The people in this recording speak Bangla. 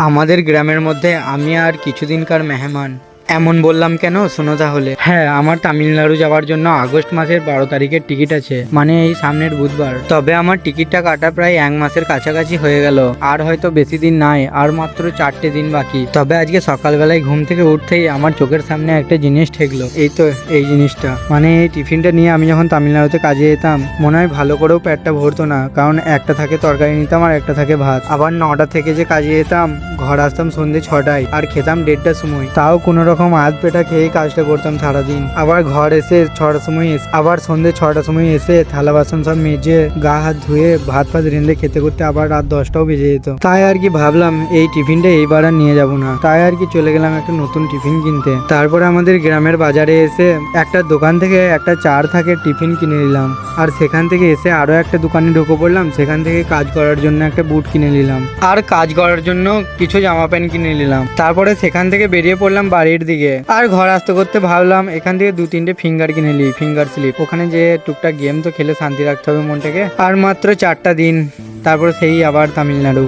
আমাদের গ্রামের মধ্যে আমি আর কিছুদিনকার মেহমান। এমন বললাম কেন, শোনো তাহলে। হ্যাঁ, আমার তামিলনাড়ু যাওয়ার জন্য আগস্ট মাসের 12 তারিখের টিকিট আছে, মানে এই সামনের বুধবার। তবে আমার টিকিটটা কাটা প্রায় 1 মাসের কাছাকাছি হয়ে গেল, আর হয়তো বেশি দিন নাই, আর মাত্র 4টে দিন বাকি। তবে আজকে সকালবেলায় ঘুম থেকে উঠতেই আমার চোখের সামনে একটা জিনিস ঠেকলো। এই তো এই জিনিসটা, মানে এই টিফিনটা নিয়ে আমি যখন তামিলনাড়ুতে কাজে যেতাম, মনে হয় ভালো করেও পেটটা ভরতো না, কারণ একটা থাকে তরকারি নিতাম আর একটা থাকে ভাত। আবার 9টা থেকে যে কাজে যেতাম, ঘর আসতাম সন্ধ্যে 6টায়, আর খেতাম 1:30টার সময়। তাও কোনো রকম আধ পেটা খেয়েই কাজটা করতাম সারাদিন। আবার ঘর এসে 6টার সময় আবার সন্ধ্যে 6টার সময় এসে থালা বাসন সব মেজে গা হাত ধুয়ে ভাত ফাত রেঁধে খেতে করতে আবার রাত 10টাও বেজে যেত। তাই আর কি ভাবলাম এই টিফিনটা এইবার আর নিয়ে যাব না। তাই আর কি চলে গেলাম একটা নতুন টিফিন কিনতে। তারপরে আমাদের গ্রামের বাজারে এসে একটা দোকান থেকে একটা 4 থাকের টিফিন কিনে নিলাম। আর সেখান থেকে এসে আরো একটা দোকানে ঢুকে পড়লাম, সেখান থেকে কাজ করার জন্য একটা বুট কিনে নিলাম, আর কাজ করার জন্য কিছু জামা প্যান্ট কিনে নিলাম। তারপরে সেখান থেকে বেরিয়ে পড়লাম বাড়ির দিকে। আর ঘর আসতে করতে ভাবলাম এখান থেকে 2-3টে ফিঙ্গার কিনে নিই, ফিঙ্গার স্লিপ। ওখানে যে টুকটাক গেম তো খেলে শান্তি রাখতে হবে মনটাকে। আর মাত্র 4টা দিন, তারপরে সেই আবার তামিলনাড়ু।